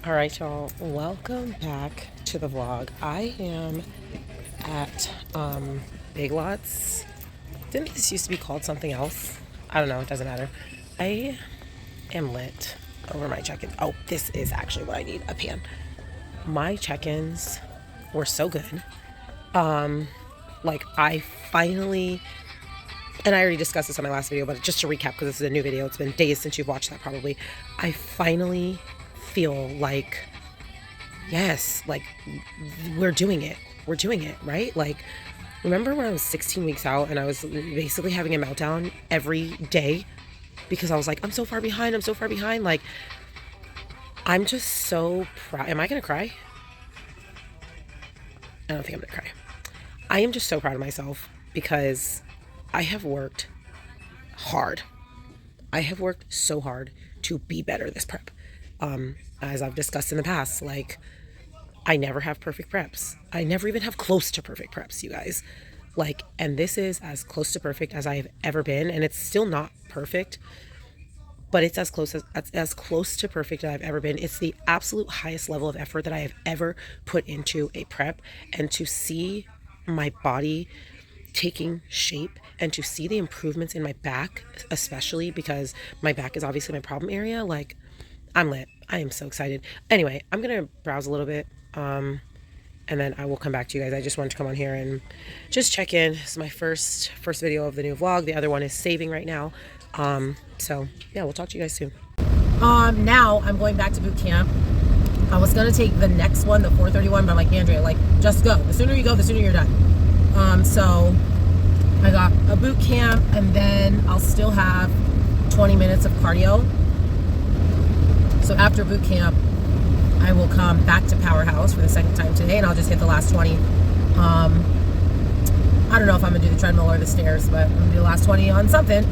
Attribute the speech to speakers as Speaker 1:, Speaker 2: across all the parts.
Speaker 1: All right, y'all, welcome back to the vlog. I am at Big Lots. Didn't this used to be called something else? I don't know, it doesn't matter. I am lit over my check-ins. Oh, this is actually what I need, a pan. My check-ins were so good. Like I finally, and I already discussed this on my last video, but just to recap, because this is a new video, it's been days since you've watched that probably. I finally feel like, yes, like we're doing it, right? Like, remember when I was 16 weeks out and I was basically having a meltdown every day because I was like, I'm so far behind, like, I'm just so proud. Am I gonna cry? I don't think I'm gonna cry. I am just so proud of myself because I have worked hard. I have worked so hard to be better this prep. As I've discussed in the past, like, I never have perfect preps. I never even have close to perfect preps, you guys. Like, and this is as close to perfect as I have ever been, and it's still not perfect, but it's as close to perfect as I've ever been. It's the absolute highest level of effort that I have ever put into a prep, and to see my body taking shape and to see the improvements in my back, especially because my back is obviously my problem area, like, I'm lit. I am so excited. Anyway, I'm going to browse a little bit, and then I will come back to you guys. I just wanted to come on here and just check in. This is my first video of the new vlog. The other one is saving right now. So yeah, we'll talk to you guys soon. Now I'm going back to boot camp. I was going to take the next one, the 431, but I'm like, Andrea, like, just go. The sooner you go, the sooner you're done. So I got a boot camp, and then I'll still have 20 minutes of cardio. So after boot camp, I will come back to Powerhouse for the second time today, and I'll just hit the last 20. I don't know if I'm gonna do the treadmill or the stairs, but I'm gonna do the last 20 on something.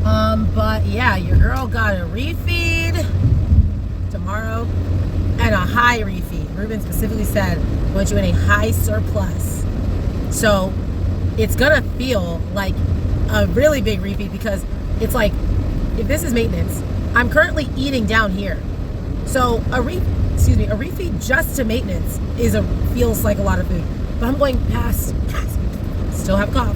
Speaker 1: But yeah, your girl got a refeed tomorrow and a high refeed. Ruben specifically said, I want you in a high surplus. So it's gonna feel like a really big refeed, because it's like, if this is maintenance, I'm currently eating down here. So a refeed just to maintenance feels like a lot of food. But I'm going past, still have a cough.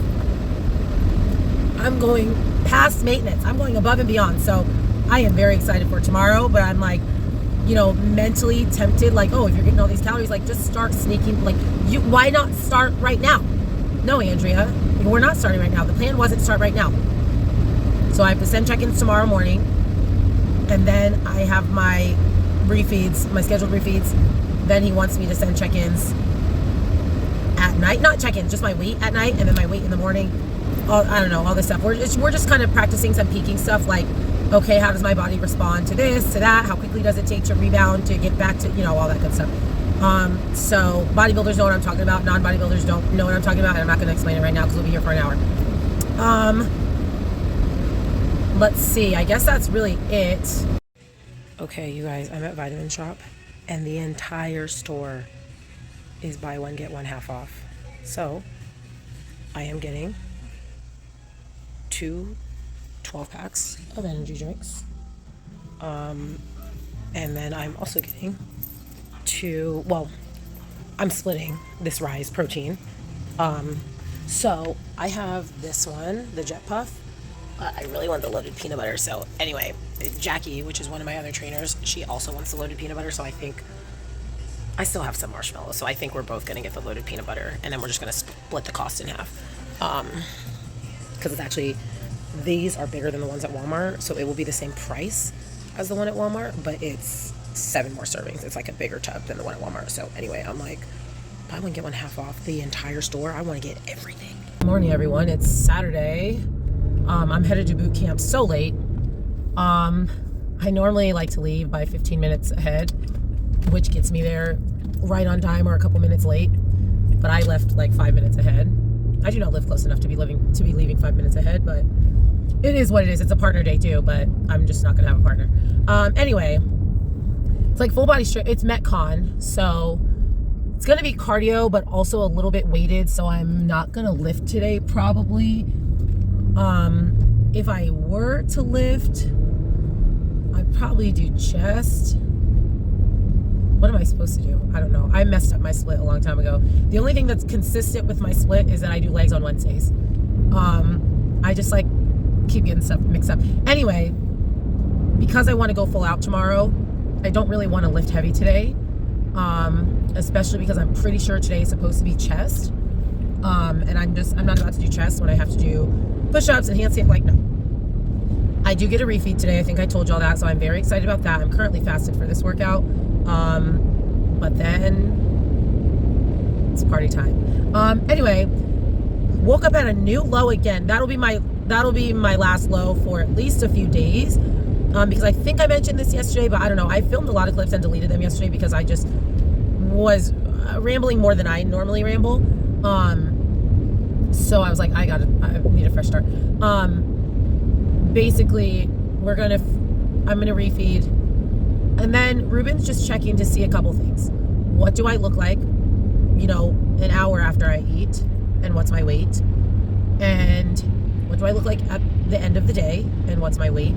Speaker 1: I'm going past maintenance. I'm going above and beyond. So I am very excited for tomorrow, but I'm like, mentally tempted, like, oh, if you're getting all these calories, like, just start sneaking, like, why not start right now? No, Andrea, we're not starting right now. The plan wasn't to start right now. So I have to send check-ins tomorrow morning. And then I have my refeeds, my scheduled refeeds. Then he wants me to send check-ins at night. Not check-ins, just my weight at night, and then my weight in the morning. I don't know, all this stuff. We're just kind of practicing some peaking stuff, like, okay, how does my body respond to this, to that? How quickly does it take to rebound, to get back to, all that good stuff. So bodybuilders know what I'm talking about. Non-bodybuilders don't know what I'm talking about, and I'm not going to explain it right now because we'll be here for an hour. Let's see, I guess that's really it. Okay, you guys, I'm at Vitamin Shop, and the entire store is buy one, get one half off. So I am getting 2 12-packs of energy drinks. And then I'm also getting I'm splitting this Rise protein. So I have this one, the Jet Puff. I really want the loaded peanut butter. So anyway, Jackie, which is one of my other trainers, she also wants the loaded peanut butter. So I think I still have some marshmallows. So I think we're both going to get the loaded peanut butter, and then we're just going to split the cost in half. Because it's actually, these are bigger than the ones at Walmart. So it will be the same price as the one at Walmart, but it's 7 more servings. It's like a bigger tub than the one at Walmart. So anyway, I'm like, buy one, get one half off the entire store. I want to get everything. Good morning, everyone. It's Saturday. I'm headed to boot camp so late. I normally like to leave by 15 minutes ahead, which gets me there right on time or a couple minutes late. But I left like 5 minutes ahead. I do not live close enough to be leaving 5 minutes ahead, but it is what it is. It's a partner day too, but I'm just not gonna have a partner. Anyway, it's like full body strength. It's Metcon, so it's gonna be cardio, but also a little bit weighted. So I'm not gonna lift today, probably. If I were to lift, I'd probably do chest. supposed to do? I don't know. I messed up my split a long time ago. The only thing that's consistent with my split is that I do legs on Wednesdays. I just like keep getting stuff mixed up. Anyway, because I want to go full out tomorrow, I don't really want to lift heavy today. Especially because I'm pretty sure today is supposed to be chest. And I'm not about to do chest when I have to do push-ups and handstand. Like, no. I do get a refeed today. I think I told y'all that, so I'm very excited about that. I'm currently fasted for this workout. But then it's party time. Anyway, woke up at a new low again. That'll be my last low for at least a few days. Because I think I mentioned this yesterday, but I don't know. I filmed a lot of clips and deleted them yesterday because I just was rambling more than I normally ramble. So I was like, I need a fresh start. Basically, I'm gonna refeed, and then Ruben's just checking to see a couple things. What do I look like, an hour after I eat, and what's my weight? And what do I look like at the end of the day, and what's my weight?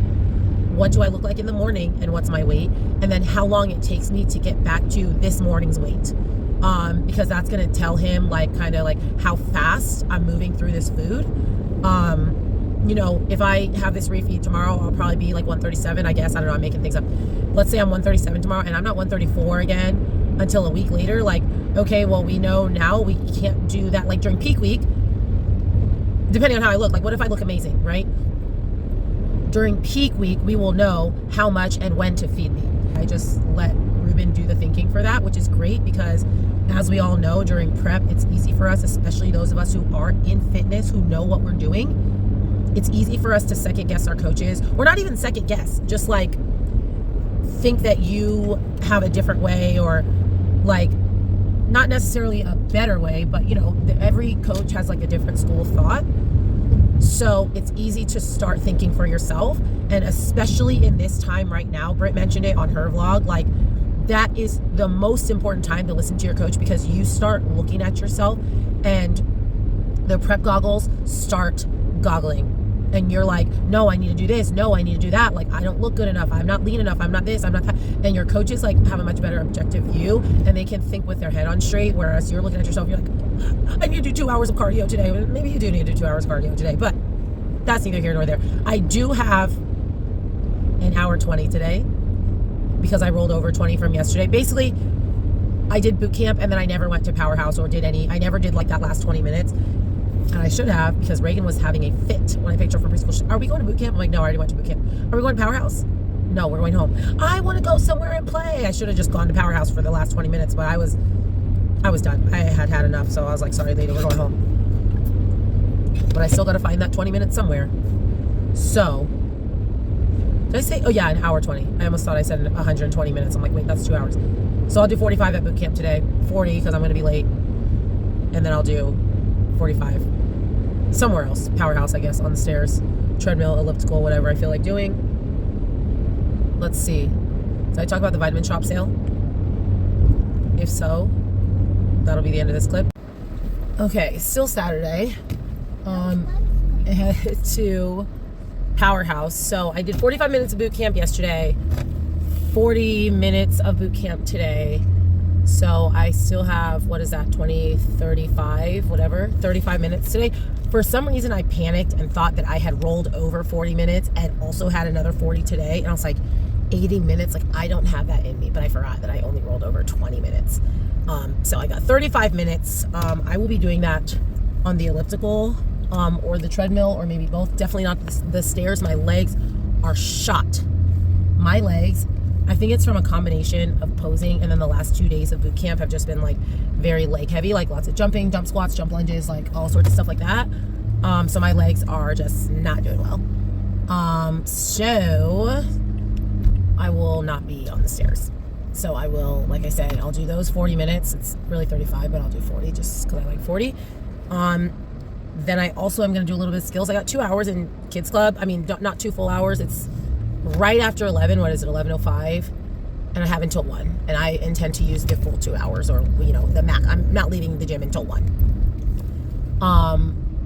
Speaker 1: What do I look like in the morning, and what's my weight? And then how long it takes me to get back to this morning's weight. Because that's gonna tell him kind of how fast I'm moving through this food. If I have this refeed tomorrow, I'll probably be 137, I guess. I don't know, I'm making things up. Let's say I'm 137 tomorrow and I'm not 134 again until a week later. Okay, well, we know now we can't do that during peak week, depending on how I look. What if I look amazing, right? During peak week, we will know how much and when to feed me. I just let Ruben do the thinking for that, which is great because, as we all know, during prep, it's easy for us, especially those of us who are in fitness, who know what we're doing. It's easy for us to second guess our coaches, or not even second guess, just think that you have a different way, or not necessarily a better way, but every coach has a different school of thought. So it's easy to start thinking for yourself. And especially in this time right now, Britt mentioned it on her vlog, that is the most important time to listen to your coach, because you start looking at yourself and the prep goggles start goggling. And you're like, no, I need to do this. No, I need to do that. I don't look good enough. I'm not lean enough. I'm not this. I'm not that. And your coaches have a much better objective view, and they can think with their head on straight. Whereas you're looking at yourself, you're like, I need to do 2 hours of cardio today. Maybe you do need to do 2 hours of cardio today, but that's neither here nor there. I do have an hour 20 today because I rolled over 20 from yesterday. Basically, I did boot camp and then I never went to Powerhouse or did any. I never did that last 20 minutes. And I should have, because Reagan was having a fit when I picked her from preschool. Are we going to boot camp? I'm like, no, I already went to boot camp. Are we going to Powerhouse? No, we're going home. I want to go somewhere and play. I should have just gone to Powerhouse for the last 20 minutes, but I was done. I had enough, so I was like, sorry, lady, we're going home. But I still got to find that 20 minutes somewhere. So, did I say? Oh yeah, an hour 20. I almost thought I said 120 minutes. I'm like, wait, that's 2 hours. So I'll do 45 at boot camp today. 40 because I'm going to be late, and then I'll do 45 somewhere else. Powerhouse, I guess, on the stairs, treadmill, elliptical, whatever I feel like doing. Let's see. Did I talk about the vitamin shop sale? If so, that'll be the end of this clip. Okay, still Saturday. I headed to Powerhouse. So I did 45 minutes of boot camp yesterday, 40 minutes of boot camp today. So I still have, 35 minutes today. For some reason, I panicked and thought that I had rolled over 40 minutes and also had another 40 today. And I was like, 80 minutes? I don't have that in me. But I forgot that I only rolled over 20 minutes. So I got 35 minutes. I will be doing that on the elliptical or the treadmill, or maybe both. Definitely not the stairs. My legs are shot. My legs, I think it's from a combination of posing, and then the last 2 days of boot camp have just been very leg heavy, lots of jumping, jump squats, jump lunges, all sorts of stuff like that. So my legs are just not doing well. So I will not be on the stairs. So I will, like I said, I'll do those 40 minutes. It's really 35, but I'll do 40 just because I like 40. Then I also am going to do a little bit of skills. I got 2 hours in kids club. I mean, not 2 full hours. It's right after 11. What is it? 11:05. And I have until 1. And I intend to use the full 2 hours, or, the max. I'm not leaving the gym until 1.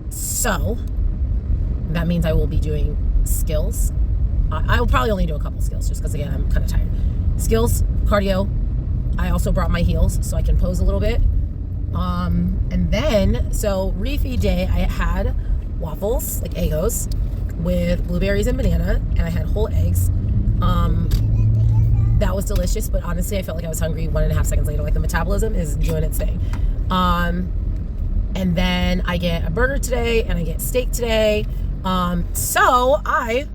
Speaker 1: So that means I will be doing skills. I will probably only do a couple skills just because, again, I'm kind of tired. Skills, cardio, I also brought my heels so I can pose a little bit. And then, so refeed day, I had waffles, like Eggos, with blueberries and banana, and I had whole eggs. That was delicious, but honestly, I felt like I was hungry 1.5 seconds later. Like the metabolism is doing its thing. And then I get a burger today, and I get steak today. So I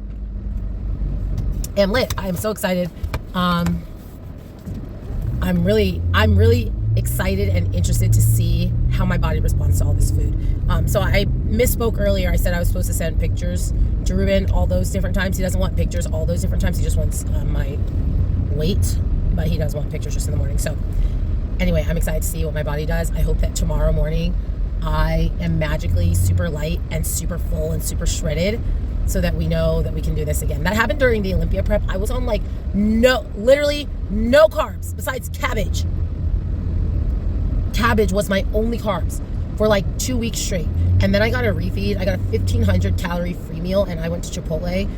Speaker 1: am lit. I am so excited. I'm really excited and interested to see how my body responds to all this food. So I misspoke earlier. I said I was supposed to send pictures to Ruben all those different times. He doesn't want pictures all those different times. He just wants my weight, but he does want pictures just in the morning. So anyway, I'm excited to see what my body does. I hope that tomorrow morning I am magically super light and super full and super shredded, so that we know that we can do this again. That happened during the Olympia prep. I was on like literally no carbs besides cabbage. Cabbage was my only carbs for like 2 weeks straight. And then I got a refeed. I got a 1,500 calorie free meal, and I went to Chipotle.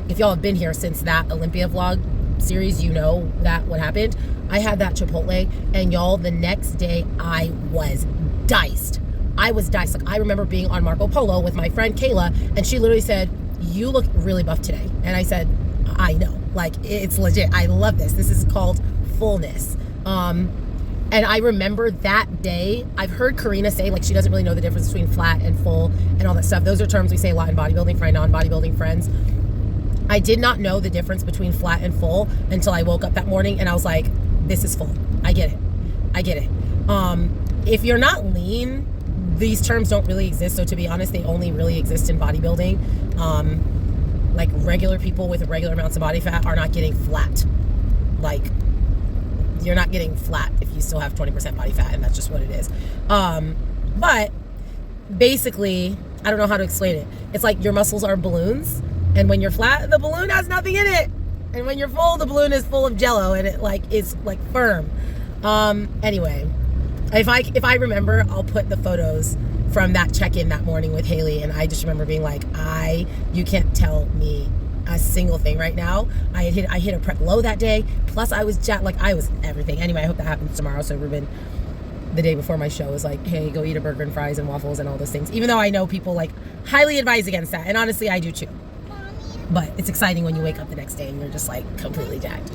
Speaker 1: If y'all have been here since that Olympia vlog series, you know that what happened. I had that Chipotle, and y'all, the next day I was diced. Like, I remember being on Marco Polo with my friend Kaale, and she literally said, "You look really buff today." And I said, "I know, like, it's legit. I love this. This is called fullness." And I remember that day, I've heard Karina say, like, she doesn't really know the difference between flat and full and all that stuff. Those are terms we say a lot in bodybuilding for my non-bodybuilding friends. I did not know the difference between flat and full until I woke up that morning, and I was like, this is full. I get it. If you're not lean, these terms don't really exist. So to be honest, they only really exist in bodybuilding. Like, regular people with regular amounts of body fat are not getting flat. Like, you're not getting flat if you still have 20% body fat, and that's just what it is. But basically, I don't know how to explain it. It's like your muscles are balloons, and when you're flat, the balloon has nothing in it. And when you're full, the balloon is full of jello, and it like is like firm. Anyway, if I remember, I'll put the photos from that check-in that morning with Haley, and I just remember being like, you can't tell me a single thing right now. I hit a prep low that day, plus I was I was everything. Anyway, I hope that happens tomorrow. So Ruben, the day before my show, was like, hey, go eat a burger and fries and waffles and all those things, even though I know people like highly advise against that, and honestly I do too. But it's exciting when you wake up the next day and you're just like completely jacked.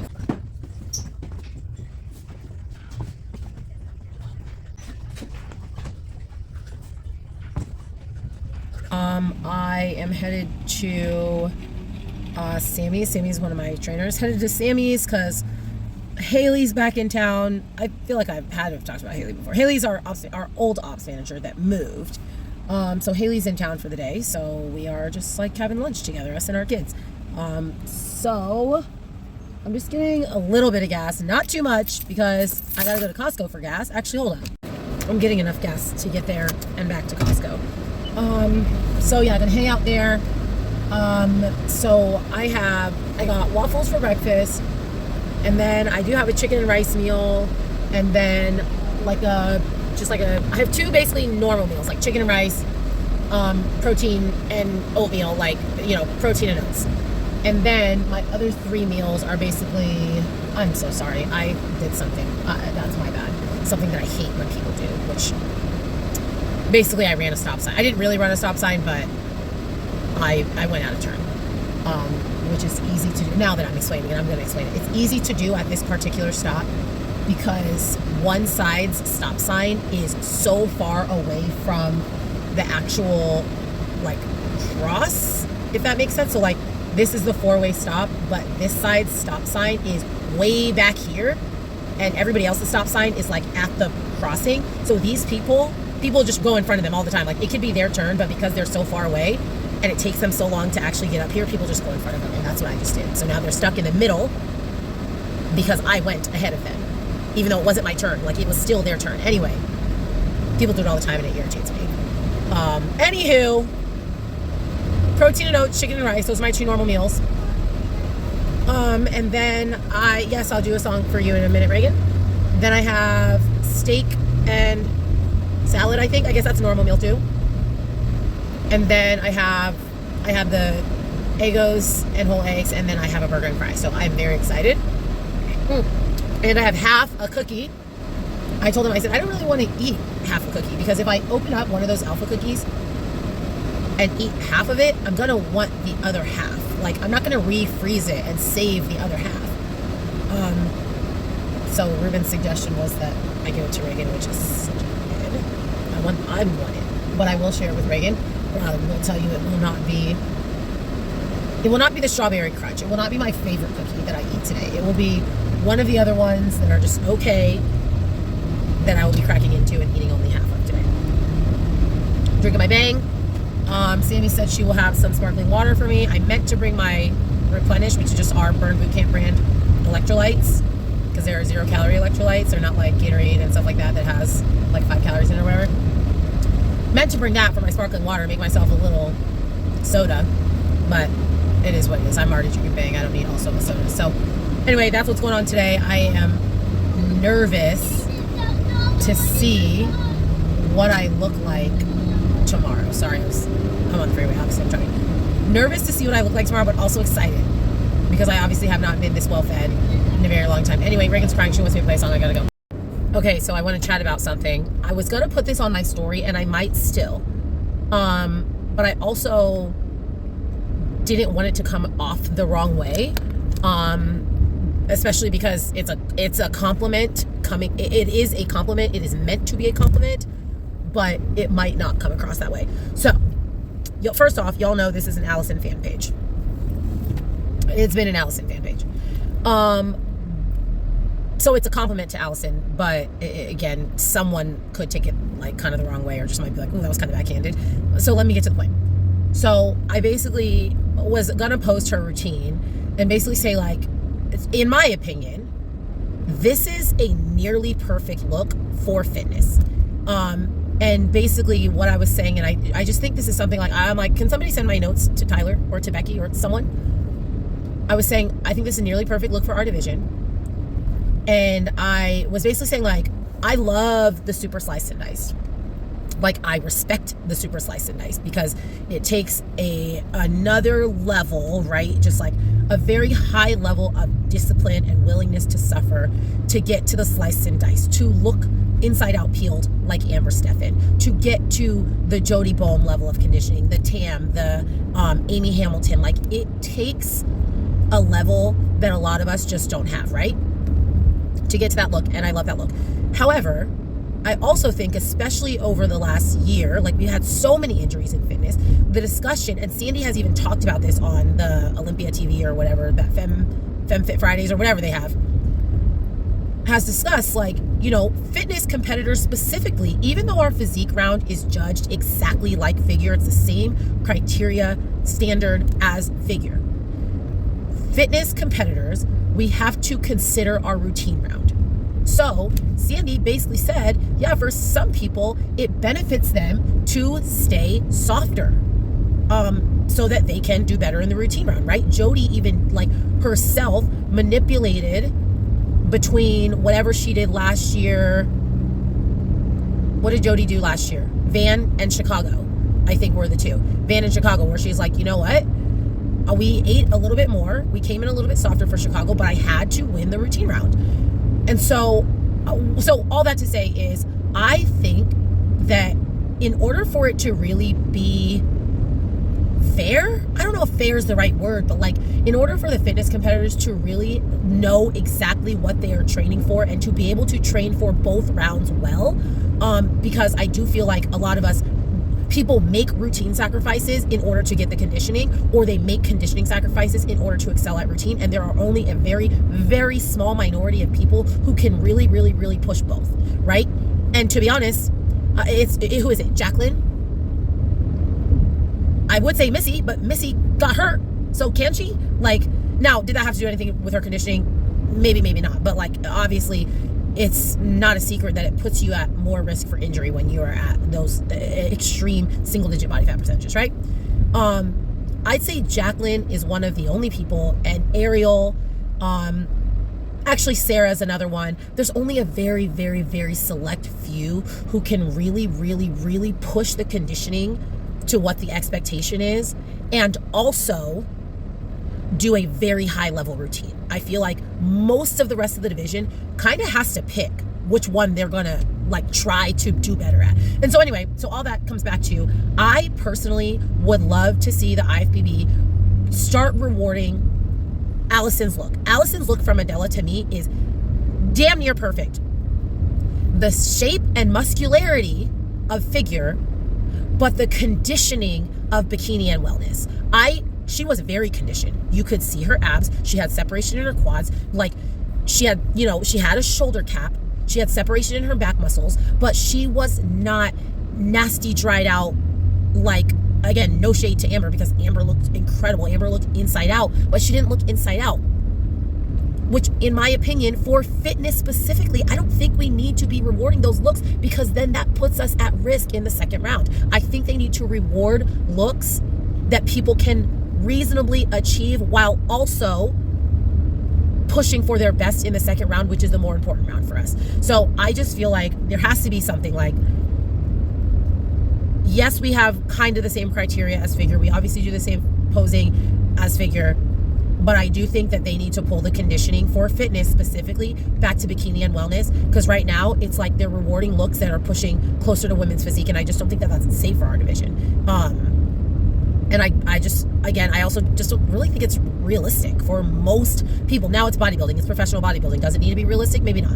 Speaker 1: I am headed to Sammy's. Sammy's one of my trainers. Headed to Sammy's because Haley's back in town. I feel like I've talked about Haley before. Haley's our old ops manager that moved. So Haley's in town for the day. So we are just like having lunch together, us and our kids. So I'm just getting a little bit of gas, not too much, because I gotta go to Costco for gas. Actually, hold on. I'm getting enough gas to get there and back to Costco. So yeah, I'm gonna hang out there. So I got waffles for breakfast, and then I do have a chicken and rice meal, and then I have two basically normal meals, like chicken and rice, protein and oatmeal, like, protein and oats. And then my other 3 meals are basically, I'm so sorry, I did something, that's my bad, something that I hate when people do, which basically I ran a stop sign. I didn't really run a stop sign, but I went out of turn, which is easy to do. Now that I'm explaining it, I'm going to explain it. It's easy to do at this particular stop because one side's stop sign is so far away from the actual, like, cross, if that makes sense. So, like, this is the 4-way stop, but this side's stop sign is way back here, and everybody else's stop sign is, like, at the crossing. So these people just go in front of them all the time. Like, it could be their turn, but because they're so far away and it takes them so long to actually get up here, people just go in front of them, and that's what I just did. So now they're stuck in the middle because I went ahead of them, even though it wasn't my turn. Like, it was still their turn. Anyway, people do it all the time, and it irritates me. Anywho, protein and oats, chicken and rice, those are my 2 normal meals. And then I'll do a song for you in a minute, Reagan. Then I have steak and salad, I think. I guess that's a normal meal too. And then I have the Eggos and whole eggs, and then I have a burger and fries. So I'm very excited. and I have half a cookie. I told him, I said, I don't really want to eat half a cookie, because if I open up one of those alpha cookies and eat half of it, I'm going to want the other half. Like, I'm not going to refreeze it and save the other half. So Ruben's suggestion was that I give it to Reagan, which is such a good. I want it, but I will share it with Reagan. I will tell you, it will not be the strawberry crunch. It will not be my favorite cookie that I eat today. It will be one of the other ones that are just okay, that I will be cracking into and eating only half of today. Drinking my Bang. Sammy said she will have some sparkling water for me. I meant to bring my Replenish, which is just our Burn Bootcamp brand electrolytes, because they're 0-calorie electrolytes. They're not like Gatorade and stuff like that has like 5 calories in it or whatever. Meant to bring that for my sparkling water, make myself a little soda, but it is what it is. I'm already drinking Bang. I don't need also a soda. So anyway, that's what's going on today. I am nervous to see what I look like tomorrow. Sorry, I'm on the freeway. Obviously, I'm trying. Nervous to see what I look like tomorrow, but also excited, because I obviously have not been this well fed in a very long time. Anyway, Reagan's crying. She wants me to play a song. I gotta go. Okay, so I want to chat about something. I was gonna put this on my story, and I might still, but I also didn't want it to come off the wrong way, especially because it's a compliment coming. It is a compliment. It is meant to be a compliment, but it might not come across that way. So, first off, y'all know this is an Allison fan page. It's been an Allison fan page. So it's a compliment to Allison, but again, someone could take it like kind of the wrong way, or just might be like, "Ooh, that was kind of backhanded." So let me get to the point. So I basically was gonna post her routine and basically say, like, in my opinion, this is a nearly perfect look for fitness. And basically what I was saying, and I just think this is something like, I'm like, can somebody send my notes to Tyler or to Becky or someone? I was saying, I think this is a nearly perfect look for our division. And I was basically saying, like, I love the super sliced and diced. Like, I respect the super sliced and diced, because it takes another level, right? Just like a very high level of discipline and willingness to suffer to get to the sliced and diced, to look inside out peeled like Amber Steffen, to get to the Jody Boehm level of conditioning, the Tam, the Amy Hamilton. Like, it takes a level that a lot of us just don't have, right? To get to that look, and I love that look. However, I also think, especially over the last year, like, we had so many injuries in fitness, the discussion, and Sandy has even talked about this on the Olympia TV or whatever, that FemFit Fridays or whatever they have, has discussed, like, you know, fitness competitors specifically, even though our physique round is judged exactly like figure, it's the same criteria standard as figure. Fitness competitors, we have to consider our routine round. So Sandy basically said, yeah, for some people, it benefits them to stay softer, so that they can do better in the routine round, right? Jody even, like, herself manipulated between whatever she did last year. What did Jody do last year? Van and Chicago, I think, were the two. Van and Chicago, where she's like, you know what? We ate a little bit more. We came in a little bit softer for Chicago, but I had to win the routine round. And so all that to say is, I think that in order for it to really be fair, I don't know if fair is the right word, but like, in order for the fitness competitors to really know exactly what they are training for and to be able to train for both rounds well, because I do feel like a lot of us, people make routine sacrifices in order to get the conditioning, or they make conditioning sacrifices in order to excel at routine. And there are only a very, very small minority of people who can really, really, really push both, right? And to be honest, who is it? Jacqueline? I would say Missy, but Missy got hurt. So can she? Like, now, did that have to do anything with her conditioning? Maybe, maybe not. But like, obviously, it's not a secret that it puts you at more risk for injury when you are at those extreme single-digit body fat percentages, right? I'd say Jacqueline is one of the only people, and Ariel, actually Sarah's another one. There's only a very, very, very select few who can really, really, really push the conditioning to what the expectation is, and also do a very high level routine. I feel like most of the rest of the division kind of has to pick which one they're gonna like try to do better at. And so anyway, so all that comes back to, I personally would love to see the IFBB start rewarding Allison's look. Allison's look from Adela to me is damn near perfect. The shape and muscularity of figure, but the conditioning of bikini and wellness. She was very conditioned. You could see her abs. She had separation in her quads. Like she had, she had a shoulder cap. She had separation in her back muscles, but she was not nasty, dried out. Like, again, no shade to Amber, because Amber looked incredible. Amber looked inside out, but she didn't look inside out. Which, in my opinion, for fitness specifically, I don't think we need to be rewarding those looks, because then that puts us at risk in the second round. I think they need to reward looks that people can reasonably achieve while also pushing for their best in the second round, which is the more important round for us. So I just feel like there has to be something like, yes, we have kind of the same criteria as figure. We obviously do the same posing as figure, but I do think that they need to pull the conditioning for fitness specifically back to bikini and wellness, because right now it's like they're rewarding looks that are pushing closer to women's physique, and I just don't think that that's safe for our division. And I just, again, I also just don't really think it's realistic for most people. Now it's bodybuilding, it's professional bodybuilding. Does it need to be realistic? Maybe not.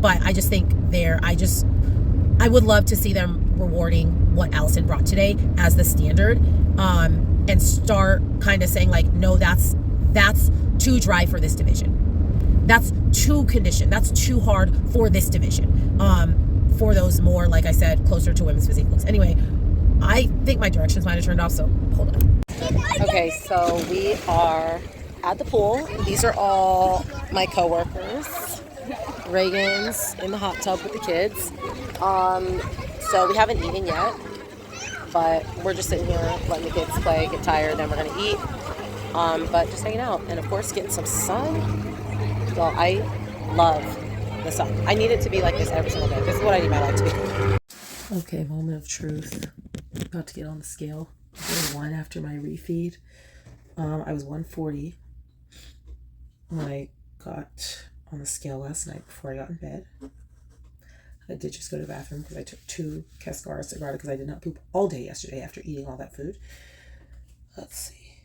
Speaker 1: But I just think I would love to see them rewarding what Allison brought today as the standard, and start kind of saying like, no, that's too dry for this division. That's too conditioned. That's too hard for this division. For those more, like I said, closer to women's physique looks. Anyway, I think my directions might have turned off, so hold on. Okay, so we are at the pool. These are all my coworkers. Reagan's in the hot tub with the kids. So we haven't eaten yet, but we're just sitting here letting the kids play, get tired, then we're gonna eat. But just hanging out, and of course getting some sun. Well, I love the sun. I need it to be like this every single day. This is what I need my life to be. Okay, moment of truth. About to get on the scale. Day one after my refeed. I was 140 when I got on the scale last night before I got in bed. I did just go to the bathroom because I took 2 Cascara Sagrada because I did not poop all day yesterday after eating all that food. Let's see.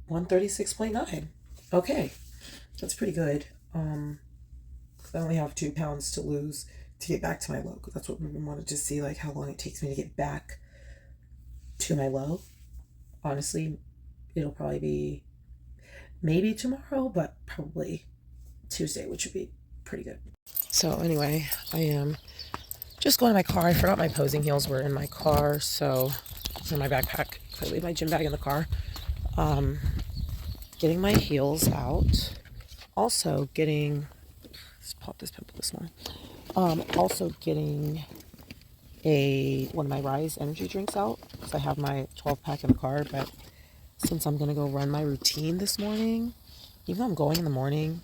Speaker 1: 136.9. Okay. That's pretty good. I only have 2 pounds to lose to get back to my low, because that's what we wanted to see, like how long it takes me to get back to my low. Honestly, it'll probably be maybe tomorrow, but probably Tuesday, which would be pretty good. So anyway, I am just going to my car. I forgot my posing heels were in my car, so it's in my backpack. I leave my gym bag in the car. Getting my heels out. Also getting, let's pop this pimple this morning. Also getting one of my Rise energy drinks out, because I have my 12-pack in the car. But since I'm going to go run my routine this morning, even though I'm going in the morning,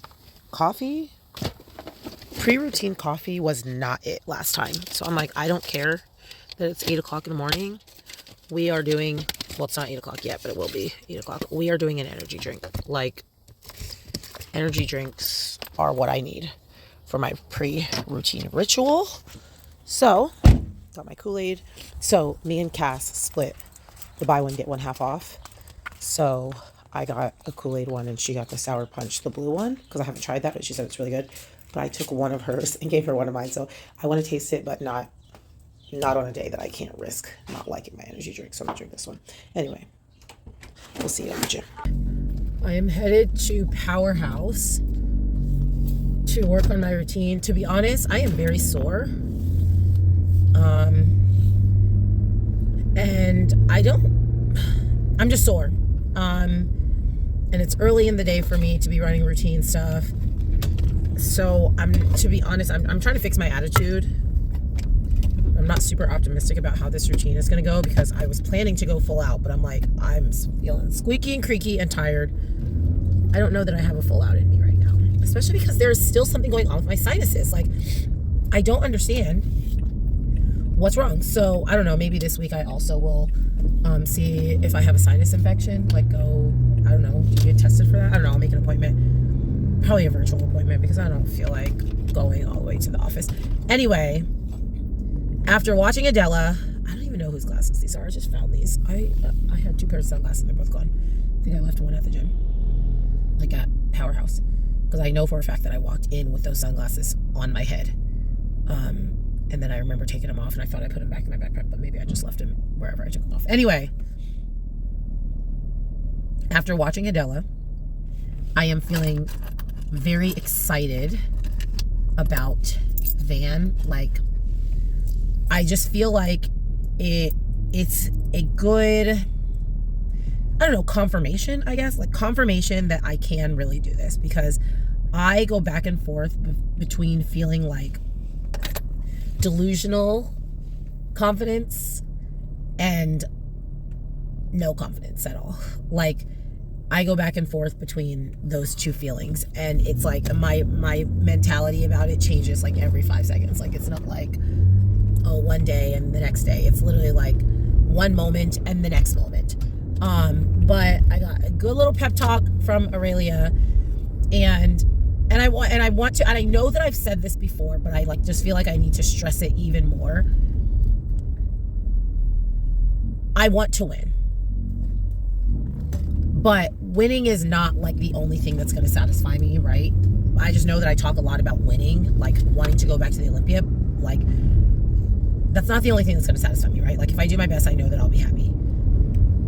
Speaker 1: pre-routine coffee was not it last time. So I'm like, I don't care that it's 8 o'clock in the morning. We are doing, well, it's not 8 o'clock yet, but it will be 8 o'clock. We are doing an energy drink. Like, energy drinks are what I need for my pre-routine ritual. So, got my Kool-Aid. So, me and Cass split the buy one, get one half off. So, I got a Kool-Aid one and she got the Sour Punch, the blue one, because I haven't tried that, but she said it's really good. But I took one of hers and gave her one of mine. So, I want to taste it, but not on a day that I can't risk not liking my energy drink. So, I'm going to drink this one. Anyway, we'll see you at the gym. I am headed to Powerhouse to work on my routine. To be honest, I am very sore. And I'm just sore. And it's early in the day for me to be running routine stuff. So to be honest, I'm trying to fix my attitude. I'm not super optimistic about how this routine is going to go, because I was planning to go full out, but I'm like, I'm feeling squeaky and creaky and tired. I don't know that I have a full out in me right now, especially because there's still something going on with my sinuses. Like, I don't understand what's wrong. So I don't know, maybe this week I also will see if I have a sinus infection, like go I don't know. Do you get tested for that? I don't know. I'll make an appointment. Probably a virtual appointment because I don't feel like going all the way to the office. Anyway, after watching Adela, I don't even know whose glasses these are. I just found these. I had 2 pairs of sunglasses. They're both gone. I think I left one at the gym, like at Powerhouse, because I know for a fact that I walked in with those sunglasses on my head. And then I remember taking them off, and I thought I put them back in my backpack, but maybe I just left them wherever I took them off. Anyway, after watching Adela, I am feeling very excited about Van. Like, I just feel like it's a good, I don't know, confirmation, I guess. Like, confirmation that I can really do this, because I go back and forth between feeling like delusional confidence and no confidence at all. Like, I go back and forth between those 2 feelings, and it's like my mentality about it changes like every 5 seconds. Like, it's not like, oh, one day and the next day. It's literally like one moment and the next moment. But I got a good little pep talk from Aurelia, and I want to, and I know that I've said this before, but I like just feel like I need to stress it even more. I want to win. But winning is not like the only thing that's going to satisfy me, right? I just know that I talk a lot about winning, like wanting to go back to the Olympia. Like, that's not the only thing that's going to satisfy me, right? Like, if I do my best, I know that I'll be happy.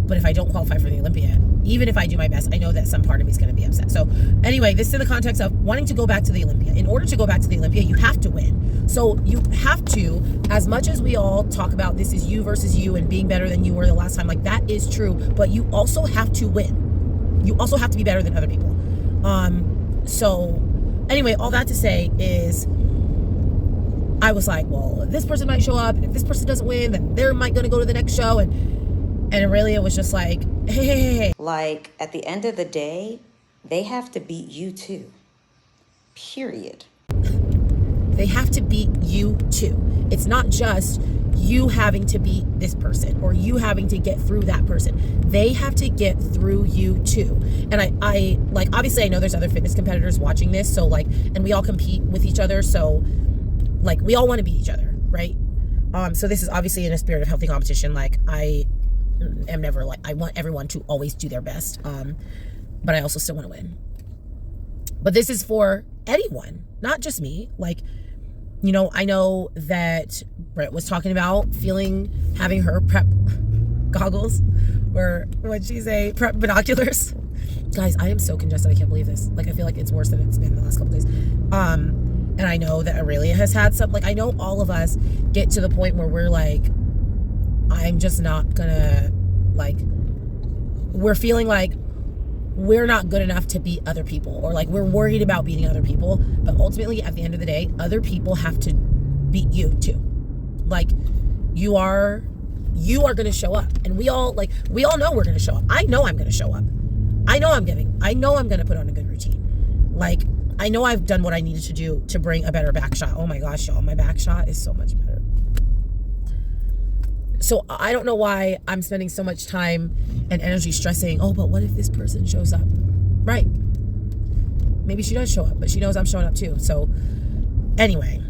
Speaker 1: But if I don't qualify for the Olympia, even if I do my best, I know that some part of me is going to be upset. So anyway, this is in the context of wanting to go back to the Olympia. In order to go back to the Olympia, you have to win. So you have to, as much as we all talk about this is you versus you and being better than you were the last time, like, that is true, but you also have to win. You also have to be better than other people. So anyway, all that to say is, I was like, well, this person might show up, and if this person doesn't win, then they're might going to go to the next show. And Aurelia was just like, hey.
Speaker 2: Like, at the end of the day, they have to beat you too. Period.
Speaker 1: They have to beat you too. It's not just you having to beat this person or you having to get through that person. They have to get through you too. And I like, obviously I know there's other fitness competitors watching this. So like, and we all compete with each other. So like, we all want to beat each other, right? So this is obviously in a spirit of healthy competition. Like, I am never like, I want everyone to always do their best. But I also still want to win. But this is for anyone, not just me. Like, you know, I know that Britt was talking about having her prep goggles, or what'd she say? Prep binoculars. Guys, I am so congested. I can't believe this. Like, I feel like it's worse than it's been the last couple days. And I know that Aurelia has had some, like, I know all of us get to the point where we're like, I'm just not gonna, like, we're feeling like we're not good enough to beat other people, or like we're worried about beating other people. But ultimately, at the end of the day, other people have to beat you too. Like, you are going to show up, and we all know we're going to show up. I know I'm going to show up. I know I'm going to put on a good routine. Like, I know I've done what I needed to do to bring a better back shot. Oh my gosh, y'all, my back shot is so much better. So I don't know why I'm spending so much time and energy stressing, oh, but what if this person shows up? Right. Maybe she does show up, but she knows I'm showing up too. So anyway,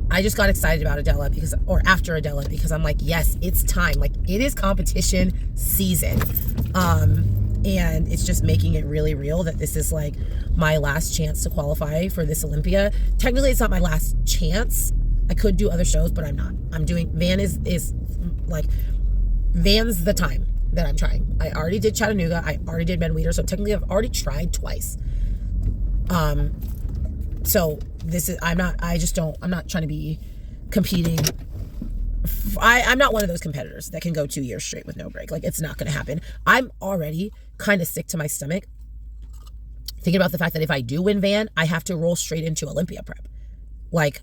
Speaker 1: I just got excited about Adela after Adela, because I'm like, yes, it's time. Like, it is competition season. And it's just making it really real that this is like my last chance to qualify for this Olympia. Technically, it's not my last chance. I could do other shows, but I'm not. I'm doing, Van is like, Van's the time that I'm trying. I already did Chattanooga. I already did Benweeder. So technically I've already tried twice. So this is, I'm not trying to be competing. I'm not one of those competitors that can go 2 years straight with no break. Like, it's not going to happen. I'm already kind of sick to my stomach thinking about the fact that if I do win Van, I have to roll straight into Olympia prep. Like,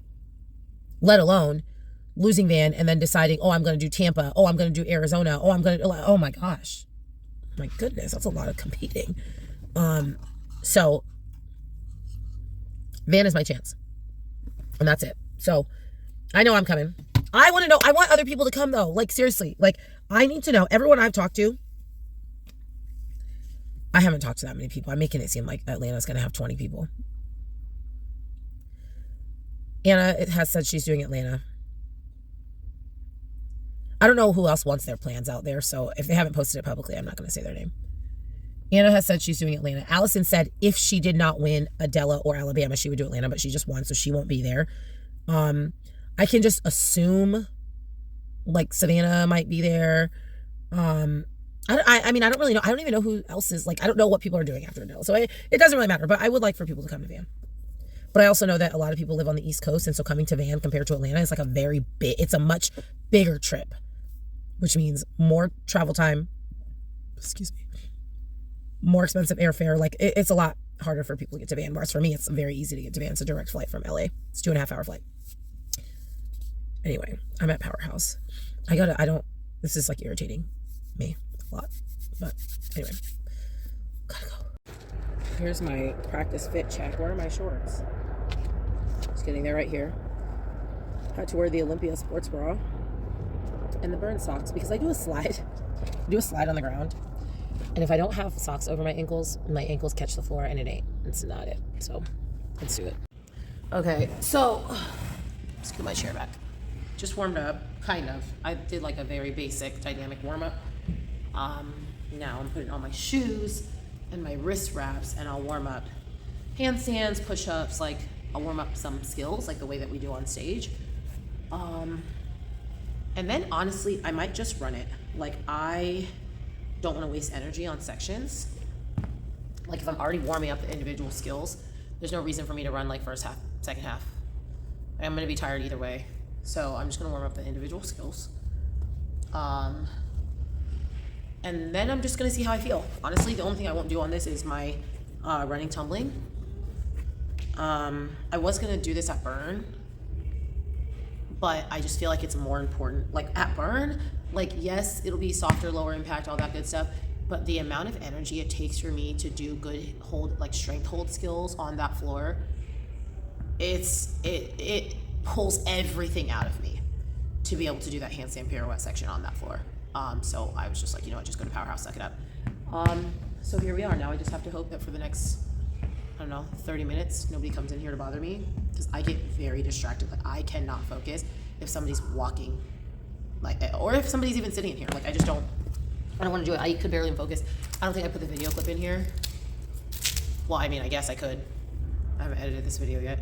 Speaker 1: let alone losing Van and then deciding, oh, I'm going to do Tampa. Oh, I'm going to do Arizona. Oh my gosh. My goodness, that's a lot of competing. So Van is my chance. And that's it. So I know I'm coming. I want to know. I want other people to come though. Like, seriously. Like, I need to know. Everyone I've talked to, I haven't talked to that many people. I'm making it seem like Atlanta's going to have 20 people. Anna has said she's doing Atlanta. I don't know who else wants their plans out there, so if they haven't posted it publicly, I'm not going to say their name. Anna has said she's doing Atlanta. Allison said if she did not win Adela or Alabama, she would do Atlanta, but she just won, so she won't be there. I can just assume like Savannah might be there. I mean, I don't really know. I don't even know who else is, like, I don't know what people are doing after Adele. So it doesn't really matter, but I would like for people to come to Van. But I also know that a lot of people live on the East Coast, and so coming to Van compared to Atlanta is like it's a much bigger trip, which means more travel time, more expensive airfare. Like, it's a lot harder for people to get to Van. Whereas for me, it's very easy to get to Van. It's a direct flight from LA. It's 2.5 hour flight. Anyway, I'm at Powerhouse. This is like irritating me a lot. But anyway, gotta go. Here's my practice fit check. Where are my shorts? Just kidding, they're right here. Had to wear the Olympia sports bra and the burn socks because I do a slide. I do a slide on the ground. And if I don't have socks over my ankles catch the floor, and it's not it. So let's do it. Okay, so let's get my chair back. Just warmed up, kind of. I did like a very basic dynamic warm up. Now I'm putting on my shoes and my wrist wraps, and I'll warm up handstands, push-ups, like I'll warm up some skills like the way that we do on stage. And then honestly, I might just run it. Like, I don't want to waste energy on sections. Like, if I'm already warming up the individual skills, there's no reason for me to run like first half, second half. I'm going to be tired either way. So I'm just going to warm up the individual skills. And then I'm just going to see how I feel. Honestly, the only thing I won't do on this is my running tumbling. I was going to do this at Burn, but I just feel like it's more important. Like, at Burn, like, yes, it'll be softer, lower impact, all that good stuff, but the amount of energy it takes for me to do good strength hold skills on that floor, it pulls everything out of me to be able to do that handstand pirouette section on that floor. So I was just like, you know what, just go to Powerhouse, suck it up. So here we are. Now I just have to hope that for the next, 30 minutes, nobody comes in here to bother me, because I get very distracted. Like, I cannot focus if somebody's walking, or if somebody's even sitting in here. Like, I don't want to do it. I could barely even focus. I don't think I put the video clip in here. Well, I mean, I guess I could. I haven't edited this video yet.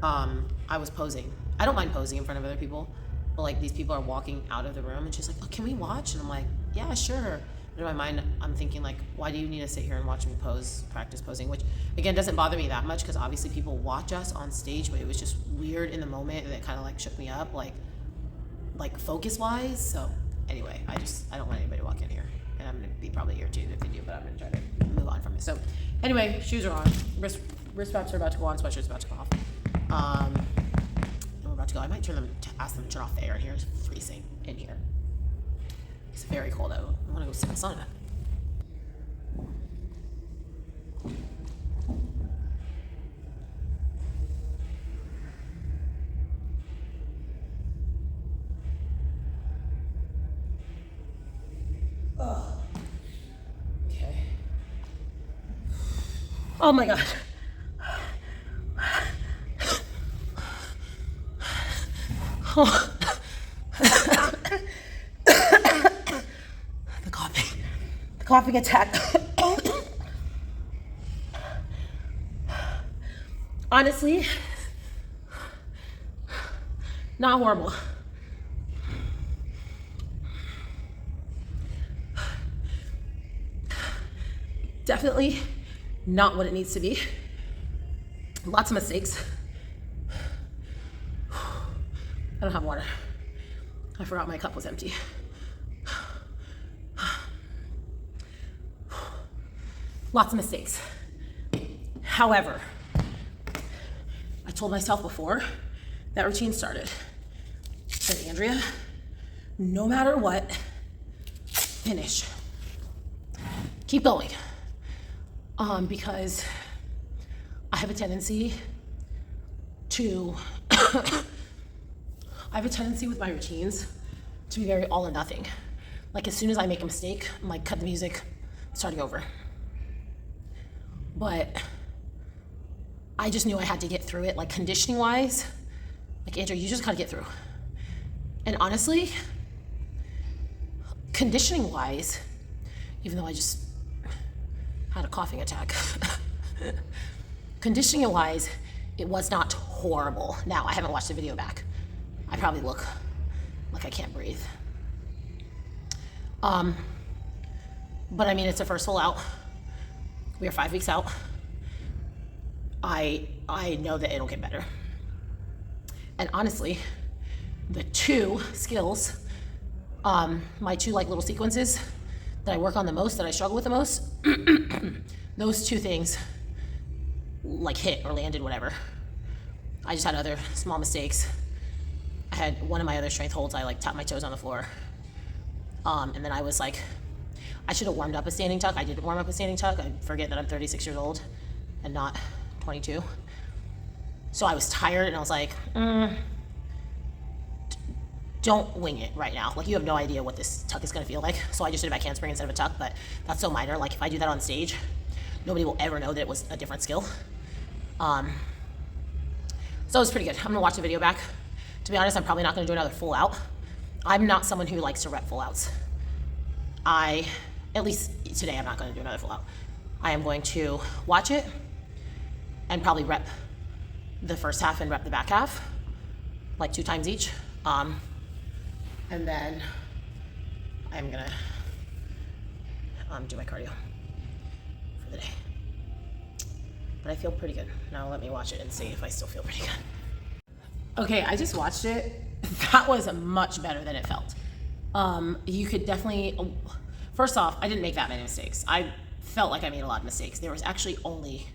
Speaker 1: I was posing. I don't mind posing in front of other people, but like, these people are walking out of the room, and she's like, oh, can we watch? And I'm like, yeah, sure. But in my mind, I'm thinking like, why do you need to sit here and watch me practice posing? Which, again, doesn't bother me that much, because obviously people watch us on stage, but it was just weird in the moment, and it kind of like shook me up, like focus wise. So anyway, I don't want anybody to walk in here, and I'm gonna be probably irritated if they do, but I'm gonna try to move on from it. So anyway, shoes are on, wrist wraps are about to go on, sweatshirt's about to go off. And we're about to go. I might ask them to turn off the air in here. It's freezing in here. It's very cold out. I want to go sit in the sauna. Oh. Okay. Oh my God. Oh. The coughing attack. Honestly, not horrible. Definitely not what it needs to be. Lots of mistakes. I don't have water. I forgot my cup was empty. Lots of mistakes. However, I told myself before that routine started, I said, Andrea, no matter what, finish. Keep going. Because I have a tendency with my routines to be very all or nothing. Like, as soon as I make a mistake, I'm like, cut the music, starting over. but I just knew I had to get through it. Like conditioning wise, like Andrew, you just gotta get through. And honestly, conditioning wise, even though I just had a coughing attack, conditioning wise, it was not horrible. Now, I haven't watched the video back. I probably look like I can't breathe. But I mean, it's a first full out. We are 5 weeks out. I know that it'll get better. And honestly, the two skills, my two like little sequences that I work on the most, that I struggle with the most, those two things like hit or landed, whatever. I just had other small mistakes. I had one of my other strength holds, I like tapped my toes on the floor. And then I was like, I should have warmed up a standing tuck. I didn't warm up a standing tuck. I forget that I'm 36 years old and not 22. So I was tired and I was like, don't wing it right now. Like, you have no idea what this tuck is gonna feel like. So I just did a back handspring instead of a tuck, but that's so minor. Like, if I do that on stage, nobody will ever know that it was a different skill. So it was pretty good. I'm gonna watch the video back. To be honest, I'm probably not gonna do another full out. I'm not someone who likes to rep full outs. At least today, I'm not gonna do another full out. I am going to watch it and probably rep the first half and rep the back half, like 2 times each. And then I'm gonna do my cardio for the day. But I feel pretty good. Now let me watch it and see if I still feel pretty good. Okay, I just watched it. That was much better than it felt. You could definitely, first off, I didn't make that many mistakes. I felt like I made a lot of mistakes. There was actually only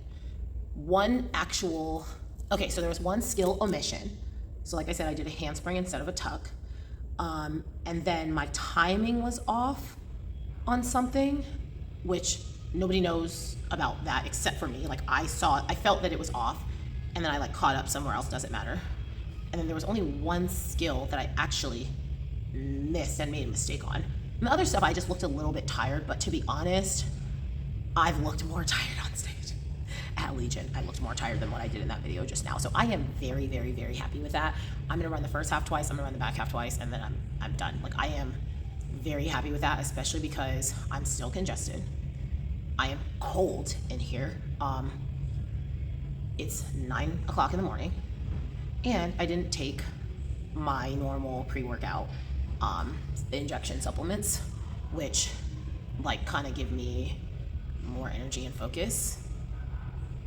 Speaker 1: one actual, okay, so there was one skill omission. So like I said, I did a handspring instead of a tuck. And then my timing was off on something, which nobody knows about that except for me. Like, I felt that it was off, and then I like caught up somewhere else, doesn't matter. And then there was only one skill that I actually missed and made a mistake on. And the other stuff, I just looked a little bit tired, but to be honest, I've looked more tired on stage. At Legion, I looked more tired than what I did in that video just now. So I am very, very, very happy with that. I'm gonna run the first half twice, I'm gonna run the back half twice, and then I'm done. Like, I am very happy with that, especially because I'm still congested. I am cold in here. It's 9 o'clock in the morning, and I didn't take my normal pre-workout injection supplements, which like kind of give me more energy and focus.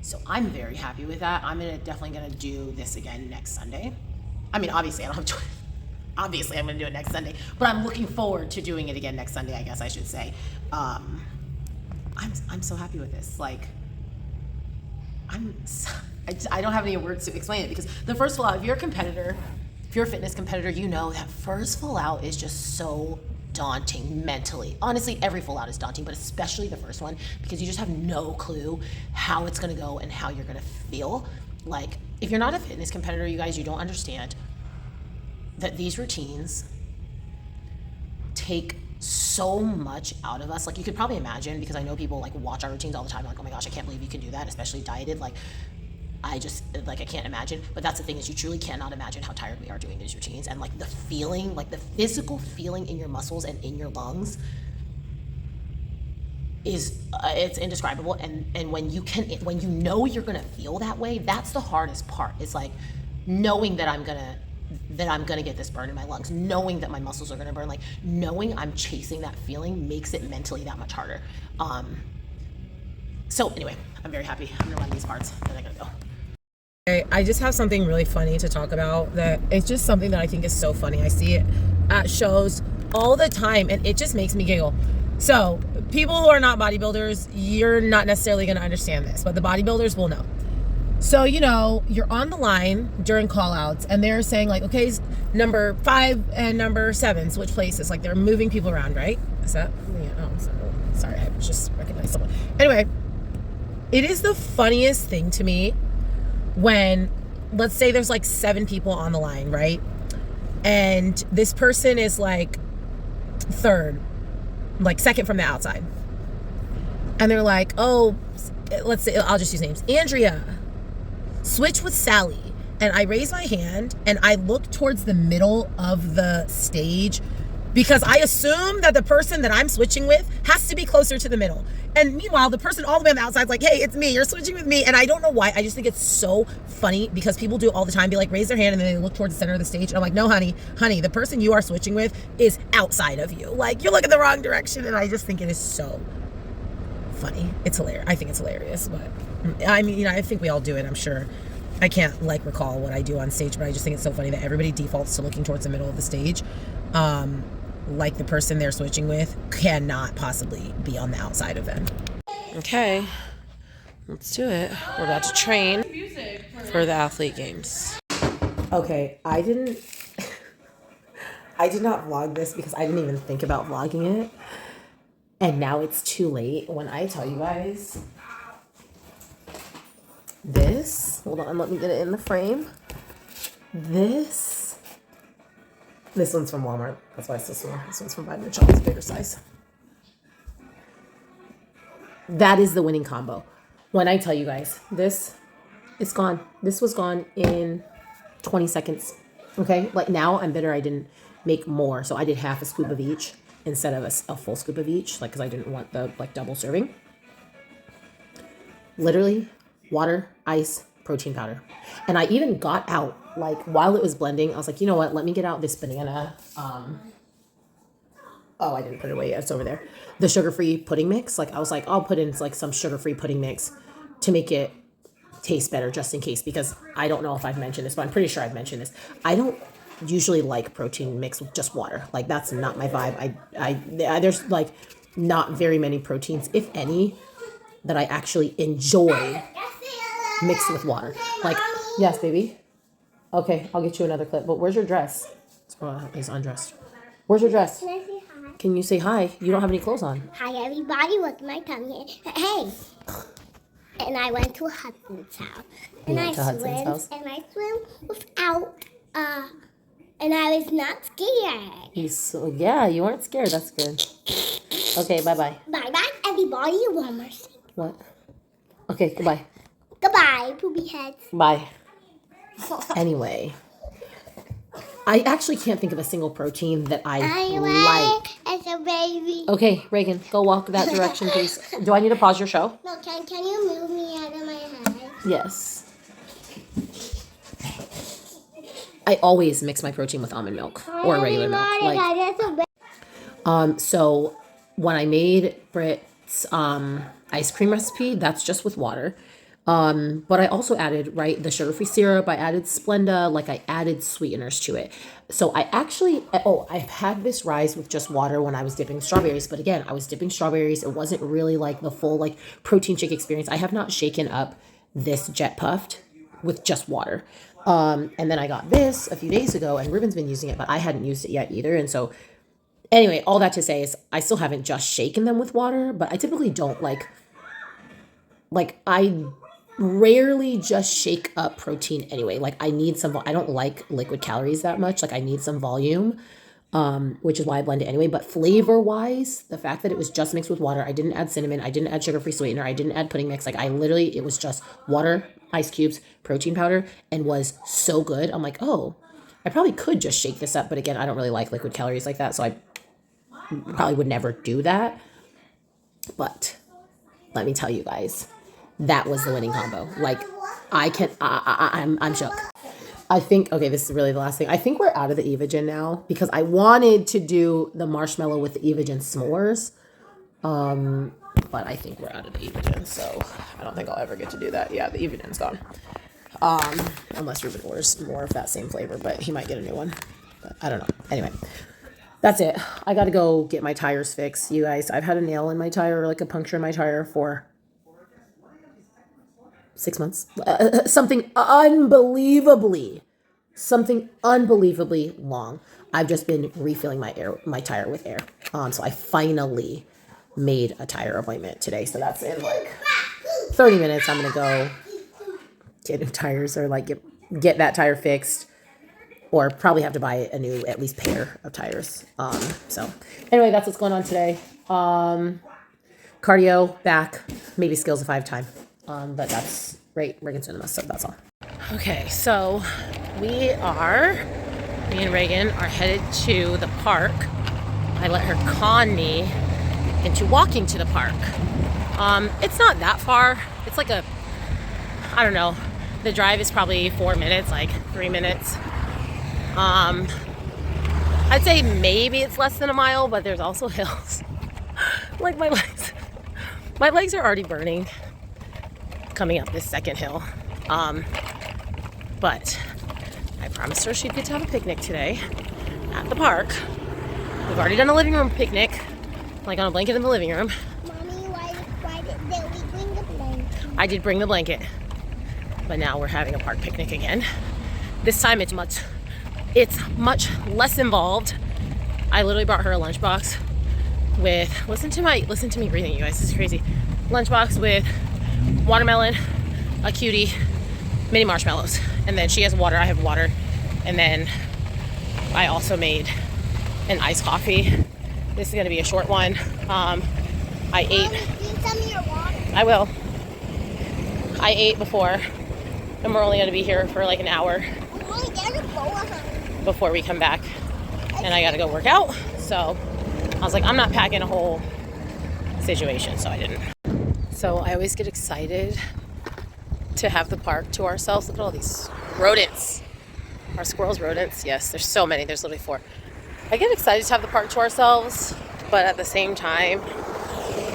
Speaker 1: So I'm very happy with that. I'm definitely gonna do this again next Sunday. I mean, obviously I don't have to, obviously I'm gonna do it next Sunday, but I'm looking forward to doing it again next Sunday, I guess I should say. I'm so happy with this. Like, I don't have any words to explain it, because the first full out, if you're a competitor, if you're a fitness competitor, you know that first full out is just so daunting mentally. Honestly, every full out is daunting, but especially the first one, because you just have no clue how it's gonna go and how you're gonna feel. Like, if you're not a fitness competitor, you guys, you don't understand that these routines take so much out of us. Like, you could probably imagine, because I know people like watch our routines all the time, like, oh my gosh, I can't believe you can do that, especially dieted. Like, I can't imagine. But that's the thing, is you truly cannot imagine how tired we are doing these routines. And like the feeling, like the physical feeling in your muscles and in your lungs is, it's indescribable. And when you know you're gonna feel that way, that's the hardest part. It's like knowing that I'm gonna get this burn in my lungs, knowing that my muscles are gonna burn, like knowing I'm chasing that feeling makes it mentally that much harder. So anyway, I'm very happy. I'm gonna run these parts, then I'm gonna go. I just have something really funny to talk about, that it's just something that I think is so funny. I see it at shows all the time and it just makes me giggle. So people who are not bodybuilders, you're not necessarily going to understand this, but the bodybuilders will know. So, you know, you're on the line during call outs and they're saying like, okay, number 5 and number 7 switch places. Like, they're moving people around, right? Is that, oh, sorry, I just recognized someone. Anyway, it is the funniest thing to me when, let's say there's like 7 people on the line, right? And this person is like 3rd, like 2nd from the outside. And they're like, oh, let's say, I'll just use names. Andrea, switch with Sally. And I raise my hand and I look towards the middle of the stage because I assume that the person that I'm switching with has to be closer to the middle. And meanwhile, the person all the way on the outside is like, hey, it's me, you're switching with me. And I don't know why. I just think it's so funny because people do it all the time, be like, raise their hand, and then they look towards the center of the stage. And I'm like, no, honey, the person you are switching with is outside of you. Like, you're looking the wrong direction. And I just think it is so funny. It's hilarious. I think it's hilarious. But I mean, I think we all do it, I'm sure. I can't recall what I do on stage, but I just think it's so funny that everybody defaults to looking towards the middle of the stage. Like the person they're switching with cannot possibly be on the outside of them. Okay, let's do it. We're about to train for the athlete games. Okay, I did not vlog this because I didn't even think about vlogging it. And now it's too late when I tell you guys this. Hold on, let me get it in the frame. This one's from Walmart. That's why it's so small. This one's from Vitamin Shop. It's a bigger size. That is the winning combo. When I tell you guys, this, it's gone. This was gone in 20 seconds. Okay? Like now I'm bitter I didn't make more. So I did half a scoop of each instead of a full scoop of each. Like, because I didn't want the double serving. Literally, water, ice, protein powder. And I even got out, like while it was blending, I was like, you know what, let me get out this banana. Oh, I didn't put it away. It's over there. The sugar-free pudding mix. Like I was like, I'll put in like some sugar-free pudding mix to make it taste better just in case, because I don't know if I've mentioned this, but I'm pretty sure I've mentioned this. I don't usually like protein mixed with just water. Like that's not my vibe. There's like not very many proteins, if any, that I actually enjoy mixed with water. Like, yes, baby. Okay, I'll get you another clip. But where's your dress? It's undressed. Where's your dress?
Speaker 3: Can I say hi?
Speaker 1: Can you say hi? You don't have any clothes on.
Speaker 3: Hi, everybody. Look at my tummy. Hey. And I went to Hudson's house. And I swim without, and I was not scared.
Speaker 1: Yeah, you weren't scared. That's good. Okay, bye-bye.
Speaker 3: Bye-bye, everybody. One more thing.
Speaker 1: What? Okay, goodbye.
Speaker 3: Goodbye, poopy heads.
Speaker 1: Bye. Anyway, I actually can't think of a single protein that I like.
Speaker 3: As a baby.
Speaker 1: Okay, Reagan, go walk that direction, please. Do I need to pause your show?
Speaker 3: No, can you move me out of my head?
Speaker 1: Yes. I always mix my protein with almond milk or regular milk. So when I made Britt's ice cream recipe, that's just with water. But I also added, the sugar-free syrup. I added Splenda, like I added sweeteners to it. So I've had this rise with just water when I was dipping strawberries. But again, I was dipping strawberries. It wasn't really like the full protein shake experience. I have not shaken up this Jet Puffed with just water. And then I got this a few days ago and Ruben's been using it, but I hadn't used it yet either. And so anyway, all that to say is I still haven't just shaken them with water, but I typically don't I rarely just shake up protein anyway. I need some, I don't like liquid calories that much. I need some volume, which is why I blend it anyway. But flavor wise, the fact that it was just mixed with water, I didn't add cinnamon, I didn't add sugar-free sweetener, I didn't add pudding mix. It was just water, ice cubes, protein powder, and was so good. I'm like, oh, I probably could just shake this up. But again, I don't really like liquid calories like that. So I probably would never do that. But let me tell you guys, that was the winning combo. I'm shook. I think, okay, this is really the last thing. I think we're out of the Evogen now because I wanted to do the marshmallow with the Evogen s'mores. But I think we're out of the Evogen, so I don't think I'll ever get to do that. Yeah, the Evogen's gone. Unless Ruben orders more of that same flavor, but he might get a new one. But I don't know. Anyway, that's it. I got to go get my tires fixed. You guys, I've had a nail in my tire, a puncture in my tire for 6 months. Something unbelievably long. I've just been refilling my tire with air. So I finally made a tire appointment today. So that's in 30 minutes. I'm gonna go get new tires or get that tire fixed, or probably have to buy a new at least pair of tires. So anyway, that's what's going on today. cardio, back, maybe skills if I have time. But that's right, Reagan's doing the most, so that's all. Okay, so me and Reagan are headed to the park. I let her con me into walking to the park. It's not that far. It's like I don't know, the drive is probably 4 minutes, like 3 minutes. I'd say maybe it's less than a mile, but there's also hills. Like my legs are already burning coming up this second hill. But I promised her she'd get to have a picnic today at the park. We've already done a living room picnic, like on a blanket in the living room.
Speaker 3: Mommy, why did we bring the blanket?
Speaker 1: I did bring the blanket, but now we're having a park picnic again. This time it's much less involved. I literally brought her a lunchbox with, listen to me breathing, you guys, this is crazy. Lunchbox with watermelon, a cutie, mini marshmallows, and then she has water, I have water, and then I also made an iced coffee. This is gonna be a short one. I ate.
Speaker 3: Can you tell me your water?
Speaker 1: I will. I ate before, and we're only gonna be here for like an hour before we come back, and I gotta go work out. So I was like, I'm not packing a whole situation, so I didn't. So I always get excited to have the park to ourselves. Look at all these rodents. Are squirrels rodents? Yes, there's so many. There's literally 4. I get excited to have the park to ourselves, but at the same time,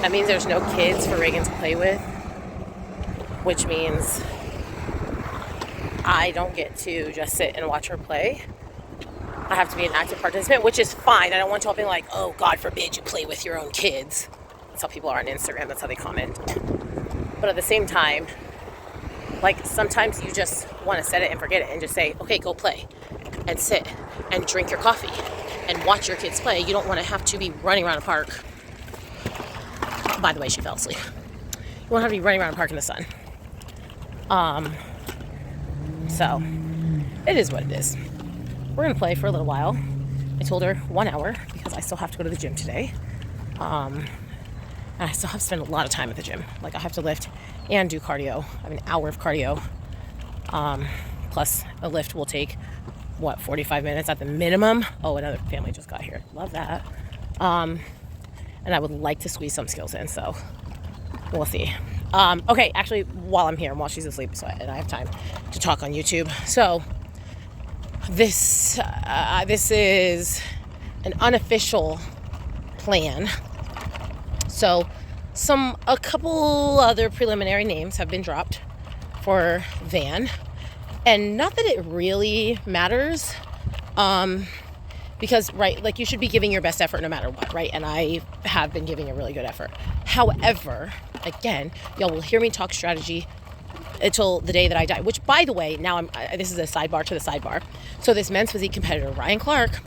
Speaker 1: that means there's no kids for Reagan to play with, which means I don't get to just sit and watch her play. I have to be an active participant, which is fine. I don't want y'all being like, oh, God forbid you play with your own kids. That's how people are on Instagram. That's how they comment. But at the same time, like sometimes you just want to set it and forget it and just say, okay, go play and sit and drink your coffee and watch your kids play. You don't want to have to be running around a park. By the way, she fell asleep. You won't have to be running around a park in the sun. So it is what it is. We're going to play for a little while. I told her 1 hour because I still have to go to the gym today. And I still have to spend a lot of time at the gym. Like I have to lift and do cardio. I have an hour of cardio. Plus a lift will take, 45 minutes at the minimum. Oh, another family just got here. Love that. And I would like to squeeze some skills in, so we'll see. Okay, actually, while I'm here and while she's asleep, and I have time to talk on YouTube. So this is an unofficial plan. So a couple other preliminary names have been dropped for Van, and not that it really matters, because right, like you should be giving your best effort no matter what, right? And I have been giving a really good effort. However, again, y'all will hear me talk strategy until the day that I die, which by the way, now this is a sidebar to the sidebar. So this men's physique competitor, Ryan Clark,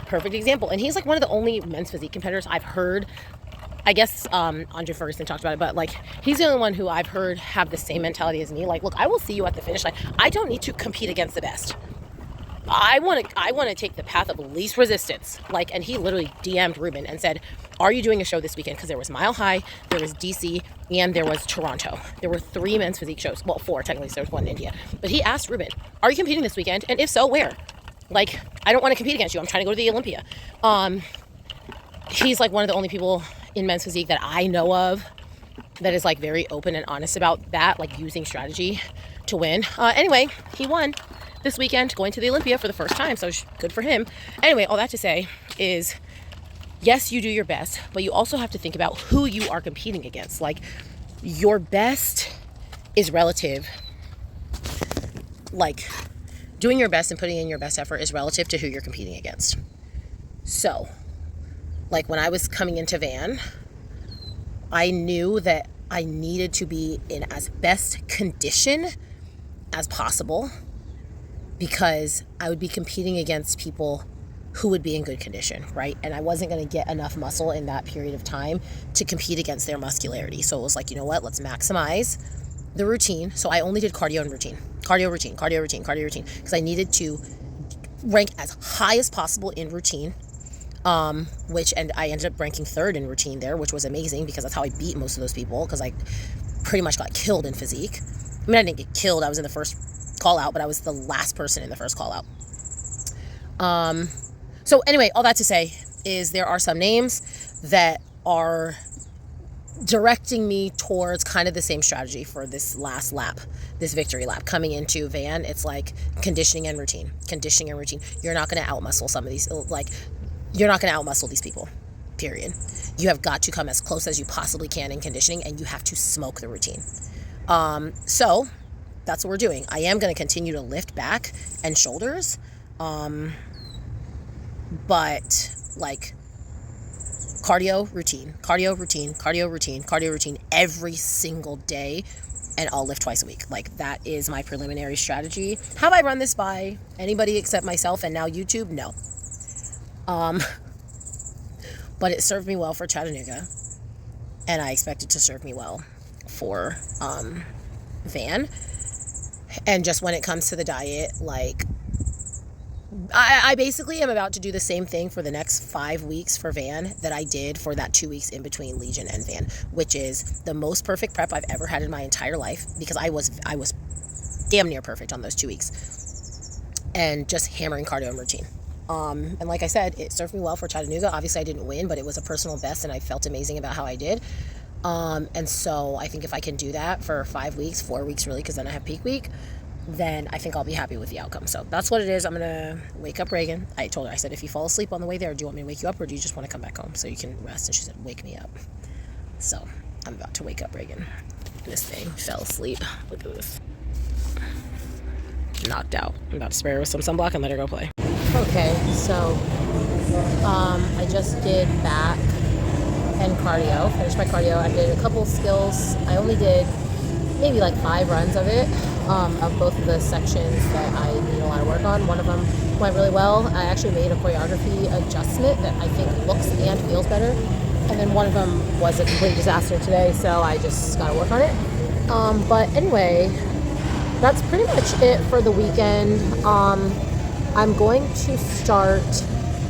Speaker 1: perfect example. And he's like one of the only men's physique competitors I've heard. I guess Andre Ferguson talked about it, but like he's the only one who I've heard have the same mentality as me. Like, look, I will see you at the finish line. I don't need to compete against the best. I want to take the path of least resistance. Like, and he literally DM'd Ruben and said, "Are you doing a show this weekend?" Because there was Mile High, there was DC, and there was Toronto. There were 3 men's physique shows. Well, 4 technically. So there was 1 in India. But he asked Ruben, "Are you competing this weekend? And if so, where?" Like, I don't want to compete against you. I'm trying to go to the Olympia. He's like one of the only people in men's physique that I know of that is like very open and honest about that, like using strategy to win. Anyway, he won this weekend, going to the Olympia for the first time, so good for him. Anyway, all that to say is, yes, you do your best, but you also have to think about who you are competing against. Like, your best is relative. Like, doing your best and putting in your best effort is relative to who you're competing against. So, like when I was coming into Van, I knew that I needed to be in as best condition as possible because I would be competing against people who would be in good condition, right? And I wasn't going to get enough muscle in that period of time to compete against their muscularity. So it was like, you know what, let's maximize the routine. So I only did cardio and routine, because I needed to rank as high as possible in routine. and I ended up ranking 3rd in routine there, which was amazing because that's how I beat most of those people, because I pretty much got killed in physique. I mean, I didn't get killed. I was in the first call out, but I was the last person in the first call out. So anyway, all that to say is there are some names that are directing me towards kind of the same strategy for this last lap, this victory lap coming into van. It's like conditioning and routine. You're not going to outmuscle some of these, like, you're not going to outmuscle these people, period. You have got to come as close as you possibly can in conditioning, and you have to smoke the routine. So that's what we're doing. I am going to continue to lift back and shoulders, but like cardio routine every single day, and I'll lift twice a week. Like, that is my preliminary strategy. Have I run this by anybody except myself and now YouTube? No. But it served me well for Chattanooga, and I expect it to serve me well for van. And just when it comes to the diet, like, I basically am about to do the same thing for the next 5 weeks for van that I did for that 2 weeks in between Legion and van, which is the most perfect prep I've ever had in my entire life, because I was damn near perfect on those 2 weeks, and just hammering cardio and routine. And like I said, it served me well for Chattanooga. Obviously I didn't win, but it was a personal best, and I felt amazing about how I did. And so I think if I can do that for 5 weeks, 4 weeks really, because then I have peak week, then I think I'll be happy with the outcome. So that's what it is. I'm going to wake up Reagan. I told her, I said, if you fall asleep on the way there, do you want me to wake you up, or do you just want to come back home so you can rest? And she said, wake me up. So I'm about to wake up Reagan. This thing fell asleep. Look at this. Knocked out. I'm about to spray her with some sunblock and let her go play. Okay, so I just did back and cardio. Finished my cardio. I did a couple skills. I only did maybe like 5 runs of it, of both of the sections that I need a lot of work on. One of them went really well. I actually made a choreography adjustment that I think looks and feels better. And then one of them was a complete disaster today, so I just got to work on it. But anyway, that's pretty much it for the weekend. I'm going to start,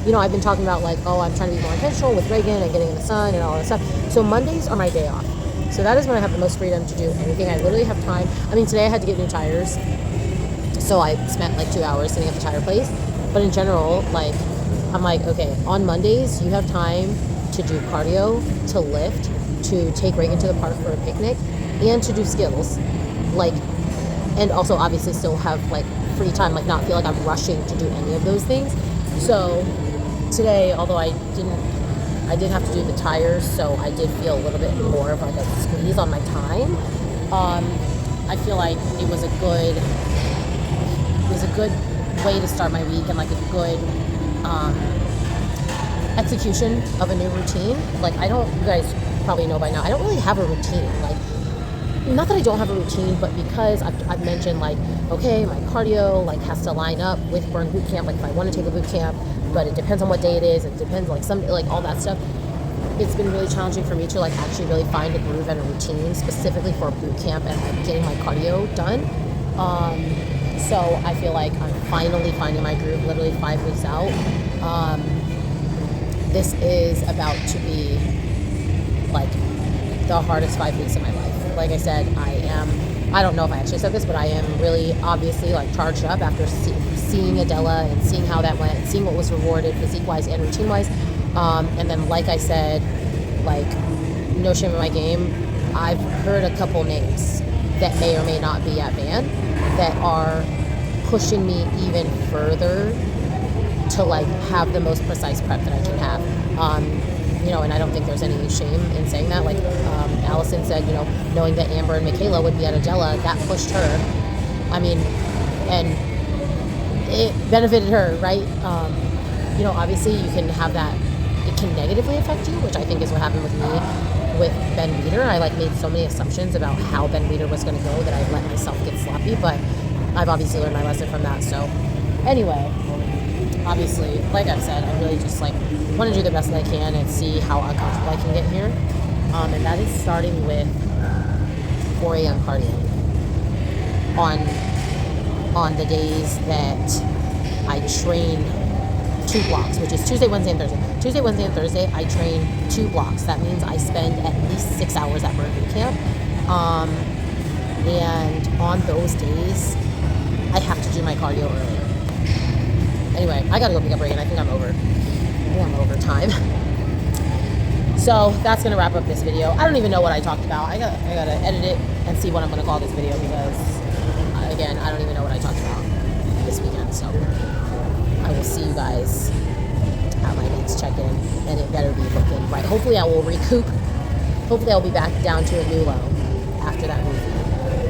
Speaker 1: I've been talking about like, I'm trying to be more intentional with Reagan and getting in the sun and all that stuff. So Mondays are my day off. So that is when I have the most freedom to do anything. I literally have time. I mean, today I had to get new tires, so I spent like 2 hours sitting at the tire place. But in general, like, I'm like, okay, on Mondays, you have time to do cardio, to lift, to take Reagan to the park for a picnic, and to do skills. Like, and also obviously still have like free time, like not feel like I'm rushing to do any of those things. So today, although I did have to do the tires, so I did feel a little bit more of like a squeeze on my time. I feel like it was a good way to start my week, and like a good execution of a new routine. Like, you guys probably know by now, I don't really have a routine. Like, not that I don't have a routine, but because I've mentioned like, okay, my cardio like has to line up with Burn Boot Camp. Like, if I want to take a boot camp, but it depends on what day it is. It depends like all that stuff. It's been really challenging for me to like actually really find a groove and a routine specifically for boot camp and like getting my cardio done. So I feel like I'm finally finding my groove literally 5 weeks out. This is about to be like the hardest 5 weeks of my life. Like I said, I don't know if I actually said this, but I am really obviously like charged up after seeing Adela and seeing how that went, seeing what was rewarded physique-wise and routine-wise. And then, like I said, like, no shame in my game, I've heard a couple names that may or may not be at van that are pushing me even further to like have the most precise prep that I can have. And I don't think there's any shame in saying that. Like, Allison said, knowing that Amber and Michaela would be at Adela, that pushed her. I mean, and it benefited her, right? Obviously you can have that, it can negatively affect you, which I think is what happened with me with Ben Weeder. I like made so many assumptions about how Ben Weeder was going to go that I let myself get sloppy, but I've obviously learned my lesson from that. So anyway, obviously, like I've said, I really just like want to do the best that I can and see how uncomfortable I can get here. And that is starting with 4 a.m. cardio on the days that I train
Speaker 4: 2 blocks, which is Tuesday, Wednesday, and Thursday. Tuesday, Wednesday, and Thursday, I train 2 blocks. That means I spend at least 6 hours at Burn Boot Camp. And on those days, I have to do my cardio early. Anyway, I gotta go pick up Reagan. I think I'm over time. So that's gonna wrap up this video. I don't even know what I talked about. I gotta edit it and see what I'm gonna call this video, because again, I don't even know what I talked about this weekend. So I will see you guys at my next check-in, and it better be looking right. Hopefully I will recoup. Hopefully I'll be back down to a new low after that movie,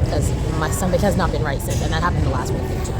Speaker 4: because my stomach has not been right since, and that happened the last movie too.